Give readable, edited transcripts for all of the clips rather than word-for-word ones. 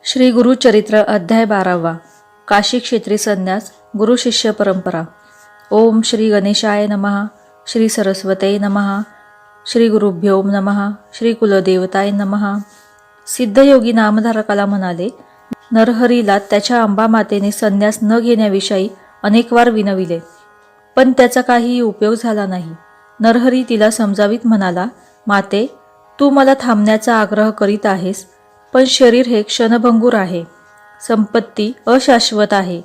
श्री गुरुचरित्र अध्याय 12वा काशी क्षेत्री संन्यास गुरु शिष्य परंपरा। ओम श्री गणेशाय नमः, श्री सरस्वते नमः, श्री गुरुभ्यो नमः, श्री कुलदेवताय नमः। सिद्धयोगी नामधारकाला म्हणाले, नरहरीला त्याच्या अंबामातेने संन्यास न घेण्याविषयी अनेक वार विनविले, पण त्याचा काहीही उपयोग झाला नाही। नरहरी तिला समजावीत म्हणाला, माते, तू मला थांबण्याचा आग्रह करीत आहेस, पण शरीर हे क्षणभंगूर आहे, संपत्ती अशाश्वत आहे,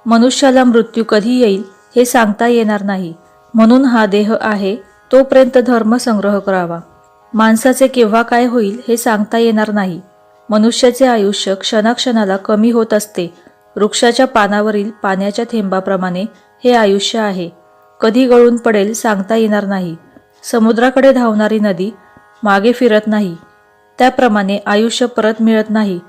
मनुष्याला मृत्यू कधी येईल हे सांगता येणार नाही, म्हणून हा देह आहे तोपर्यंत धर्म संग्रह करावा। माणसाचे केव्हा काय होईल हे सांगता येणार नाही, मनुष्याचे आयुष्य क्षणाक्षणाला कमी होत असते, वृक्षाच्या पानावरील पाण्याच्या थेंबाप्रमाणे हे आयुष्य आहे, कधी गळून पडेल सांगता येणार नाही। समुद्राकडे धावणारी नदी मागे फिरत नाही, त्याप्रमाणे आयुष्य परत मिळत नाही,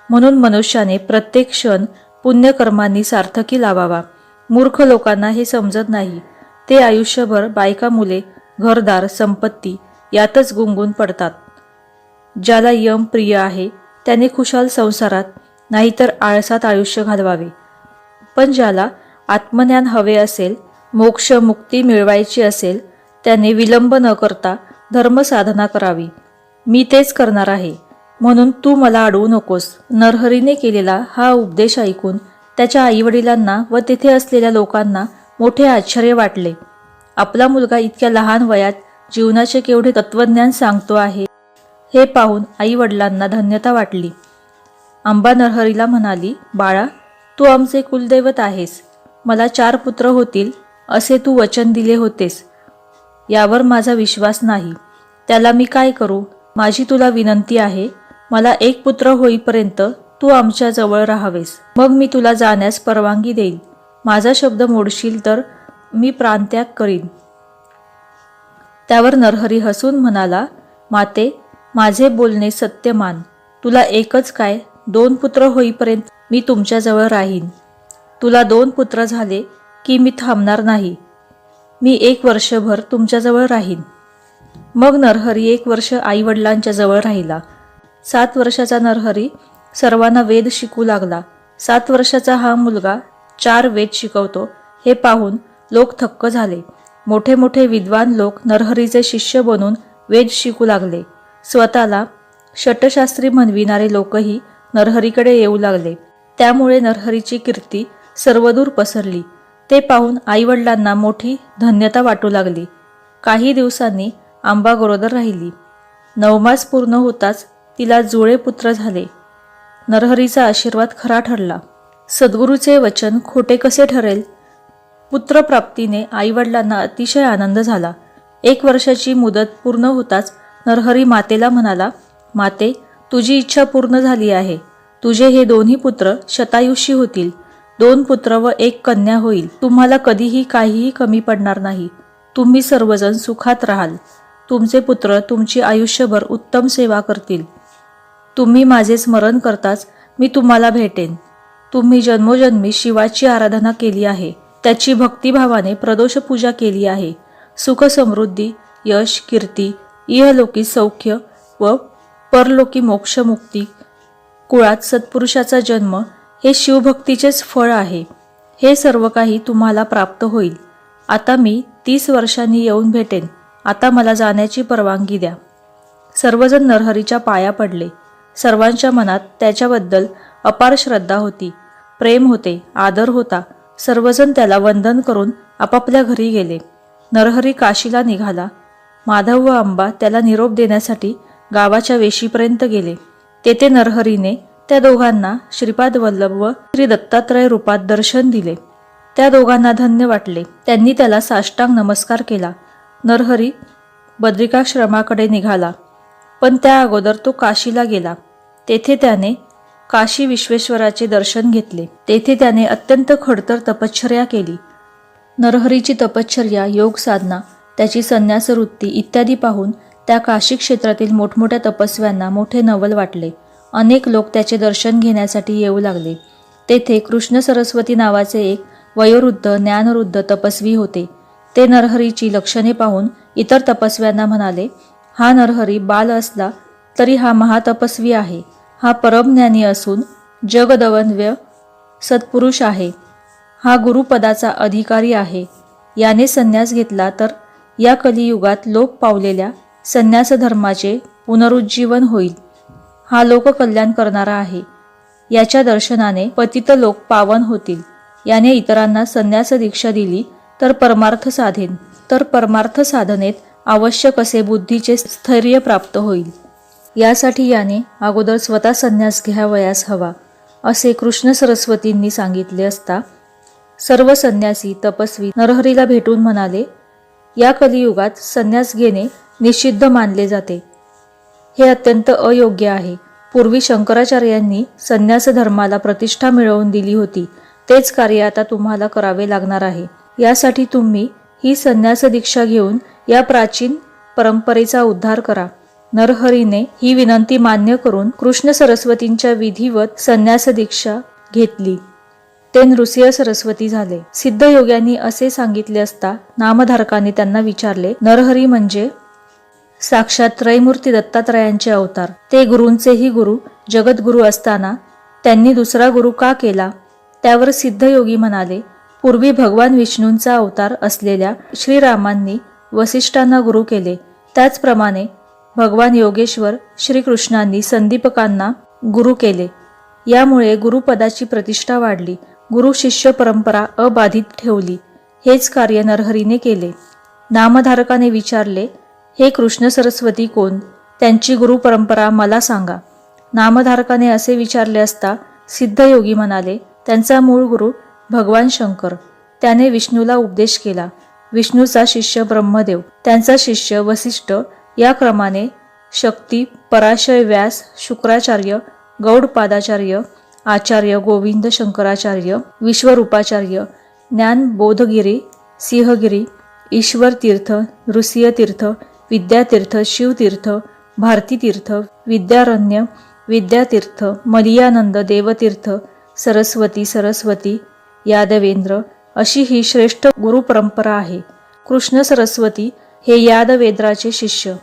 म्हणून मनुष्याने प्रत्येक क्षण पुण्यकर्मांनी सार्थकी लावावा। मूर्ख लोकांना हे समजत नाही, ते आयुष्यभर बायका मुले घरदार संपत्ती यातच गुंगून पडतात। ज्याला यम प्रिय आहे त्याने खुशाल संसारात नाहीतर आळसात आयुष्य घालवावे, पण ज्याला आत्मज्ञान हवे असेल, मोक्ष मुक्ती मिळवायची असेल, त्याने विलंब न करता धर्मसाधना करावी। मी तेच करणार आहे, म्हणून तू मला अडवू नकोस। नरहरीने केलेला हा उपदेश ऐकून त्याच्या आईवडिलांना व तेथे असलेल्या लोकांना मोठे आश्चर्य वाटले। आपला मुलगा इतक्या लहान वयात जीवनाचे केवढे तत्वज्ञान सांगतो आहे हे पाहून आईवडिलांना धन्यता वाटली। अंबा नरहरीला म्हणाली, बाळा, तू आमचे कुलदैवत आहेस, मला 4 पुत्र होतील असे तू वचन दिले होतेस, यावर माझा विश्वास नाही, त्याला मी काय करू? माझी तुला विनंती आहे, मला 1 पुत्र होईपर्यंत तू आमच्या जवळ राहावेस, मग मी तुला जाण्यास परवानगी देईल। माझा शब्द मोडशील तर मी प्राणत्याग करीन। त्यावर नरहरी हसून म्हणाला, माते, माझे बोलणे सत्य मान, तुला एकच काय 2 पुत्र होईपर्यंत मी तुमच्याजवळ राहीन। तुला 2 पुत्र झाले की मी थांबणार नाही, मी 1 वर्षभर तुमच्याजवळ राहीन। मग नरहरी 1 वर्ष आईवडिलांच्या जवळ राहिला। 7 वर्षाचा नरहरी सर्वांना वेद शिकू लागला। 7 वर्षाचा हा मुलगा 4 वेद शिकवतो हे पाहून लोक थक्क झाले। मोठे मोठे विद्वान लोक नरहरीचे शिष्य बनून वेद शिकू लागले। स्वतःला षटशास्त्री म्हणविणारे लोकही नरहरीकडे येऊ लागले, त्यामुळे नरहरीची कीर्ती सर्वदूर पसरली। ते पाहून आईवडिलांना मोठी धन्यता वाटू लागली। काही दिवसांनी अंबा गरोदर राहिली। 9 मास पूर्ण होताच तिला जुळे पुत्र झाले। नरहरीचा आशीर्वाद खरा ठरला। सद्गुरूचे वचन खोटे कसे ठरेल? पुत्रप्राप्तीने आईवडिलांना अतिशय आनंद झाला। 1 वर्षाची मुदत पूर्ण होताच नरहरी मातेला म्हणाला, माते, तुझी इच्छा पूर्ण झाली आहे, तुझे हे 2ही पुत्र शतायुषी होतील, 2 पुत्र व 1 कन्या होईल। तुम्हाला कधीही काहीही कमी पडणार नाही, तुम्ही सर्वजण सुखात राहाल। तुमचे पुत्र तुमची आयुष्यभर उत्तम सेवा करतील। तुम्ही माझे स्मरण करताच मी तुम्हाला भेटेन। तुम्ही जन्मोजन्मी शिवाची आराधना केली आहे, त्याची भक्तिभावाने प्रदोष पूजा केली आहे। सुख समृद्धी, यश, कीर्ती, इहलोकी सौख्य व परलोकी मोक्ष मुक्ती, कुळात सत्पुरुषाचा जन्म हे शिवभक्तीचेच फळ आहे। हे सर्व काही तुम्हाला प्राप्त होईल। आता मी 30 वर्षांनी येऊन भेटेन, आता मला जाण्याची परवानगी द्या। सर्वजण नरहरीच्या पाया पडले। सर्वांच्या मनात त्याच्याबद्दल अपार श्रद्धा होती, प्रेम होते, आदर होता। सर्वजण त्याला वंदन करून आपापल्या घरी गेले। नरहरी काशीला निघाला। माधव व अंबा त्याला निरोप देण्यासाठी गावाच्या वेशीपर्यंत गेले। तेथे नरहरीने त्या दोघांना श्रीपाद वल्लभ व श्री दत्तात्रय रूपात दर्शन दिले। त्या दोघांना धन्य वाटले, त्यांनी त्याला साष्टांग नमस्कार केला। नरहरी बद्रिकाश्रमाकडे निघाला, पण त्या अगोदर तो काशीला गेला। तेथे त्याने काशी विश्वेश्वराचे दर्शन घेतले। तेथे त्याने अत्यंत खडतर तपश्चर्या केली। नरहरीची तपश्चर्या, योग साधना, त्याची संन्यास वृत्ती इत्यादी पाहून त्या काशी क्षेत्रातील मोठमोठ्या तपस्व्यांना मोठे नवल वाटले। अनेक लोक त्याचे दर्शन घेण्यासाठी येऊ लागले। तेथे कृष्ण सरस्वती नावाचे एक वयोवृद्ध ज्ञानवृद्ध तपस्वी होते। ते नरहरीची लक्षणे पाहून इतर तपस्व्यांना म्हणाले, हा नरहरी बाल असला तरी हा महातपस्वी आहे, हा परमज्ञानी असून जगदवन्व्य सत्पुरुष आहे. हा गुरुपदाचा अधिकारी आहे. याने संन्यास घेतला तर या कलियुगात लोप पावलेल्या संन्यास धर्माचे पुनरुज्जीवन होईल. हा लोककल्याण करणारा आहे. याच्या दर्शनाने पतित लोक पावन होतील. याने इतरांना संन्यास दीक्षा दिली तर परमार्थ साधेन, तर परमार्थ साधनेत आवश्यक असे बुद्धीचे स्थैर्य प्राप्त होईल. यासाठी याने अगोदर स्वतः संन्यास घ्यावयास हवा, असे कृष्ण सरस्वतींनी सांगितले असता सर्व संन्यासी तपस्वी नरहरीला भेटून म्हणाले, या कलियुगात संन्यास घेणे निषिद्ध मानले जाते. हे अत्यंत अयोग्य आहे. पूर्वी शंकराचार्यांनी संन्यास धर्माला प्रतिष्ठा मिळवून दिली होती. तेच कार्य आता तुम्हाला करावे लागणार आहे. यासाठी तुम्ही ही संन्यास दीक्षा घेऊन या प्राचीन परंपरेचा उद्धार करा. नरहरीने ही विनंती मान्य करून कृष्ण सरस्वतींच्या विधिवत संन्यास दीक्षा घेतली. ते नृसिंह सरस्वती झाले. सिद्धयोग्यांनी असे सांगितले असता नामधारकाने त्यांना विचारले, नरहरी म्हणजे साक्षात त्रयमूर्ती दत्तात्रयांचे अवतार. ते गुरूंचेही गुरु, जगद्गुरु असताना त्यांनी दुसरा गुरु का केला? त्यावर सिद्धयोगी म्हणाले, पूर्वी भगवान विष्णूंचा अवतार असलेल्या श्रीरामांनी वसिष्ठांना गुरु केले. त्याचप्रमाणे भगवान योगेश्वर श्रीकृष्णांनी संदीपकांना गुरु केले. यामुळे गुरुपदाची प्रतिष्ठा वाढली. गुरु शिष्य परंपरा अबाधित ठेवली. हेच कार्य नरहरीने केले. नामधारकाने विचारले, हे कृष्ण सरस्वती कोण? त्यांची गुरु परंपरा मला सांगा. नामधारकाने असे विचारले असता सिद्धयोगी म्हणाले, त्यांचा मूळ गुरु भगवान शंकर. त्याने विष्णूला उपदेश केला. विष्णूचा शिष्य ब्रह्मदेव, त्यांचा शिष्य वसिष्ठ, या क्रमाने शक्ती, पराशय व्यास, शुक्राचार्य, गौडपादाचार्य, आचार्य गोविंद शंकराचार्य, विश्वरूपाचार्य, ज्ञान बोधगिरी, सिंहगिरी, ईश्वर तीर्थ, नृसिंह तीर्थ, विद्यातीर्थ, शिवतीर्थ, भारतीतीर्थ, विद्यारण्य, विद्यातीर्थ, मलियानंद, देवतीर्थ, सरस्वती, यादवेंद्र, अशी ही श्रेष्ठ गुरु परंपरा आहे. कृष्ण सरस्वती हे यादवेंद्राचे शिष्य.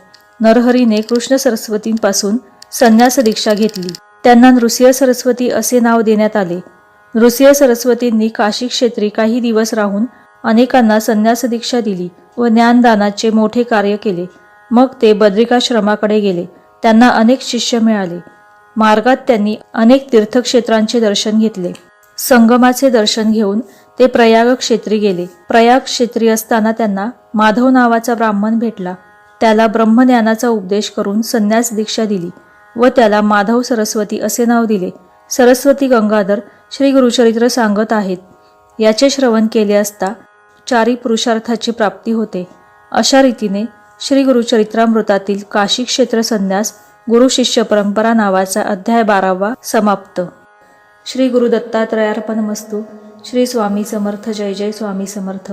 नरहरीने कृष्ण सरस्वतींपासून संन्यास दीक्षा घेतली. त्यांना नृसिंह सरस्वती असे नाव देण्यात आले. नृसिंह सरस्वतींनी काशी क्षेत्री काही दिवस राहून अनेकांना संन्यास दीक्षा दिली व ज्ञानदानाचे मोठे कार्य केले. मग ते बद्रिकाश्रमाकडे गेले. त्यांना अनेक शिष्य मिळाले. मार्गात त्यांनी अनेक तीर्थक्षेत्रांचे दर्शन घेतले. संगमाचे दर्शन घेऊन ते प्रयाग क्षेत्री गेले. प्रयाग क्षेत्री असताना त्यांना माधव नावाचा ब्राह्मण भेटला. त्याला ब्रह्मज्ञानाचा उपदेश करून संन्यास दीक्षा दिली व त्याला माधव सरस्वती असे नाव दिले. सरस्वती गंगाधर श्री गुरुचरित्र सांगत आहेत. याचे श्रवण केले असता चारी पुरुषार्थाची प्राप्ती होते. अशा रीतीने श्री गुरुचरित्रामृतातील काशी क्षेत्र संन्यास गुरु शिष्य परंपरा नावाचा अध्याय 12वा समाप्त. श्री गुरु दत्तात्रयार्पणमस्तु. श्री स्वामी समर्थ. जय जय स्वामी समर्थ.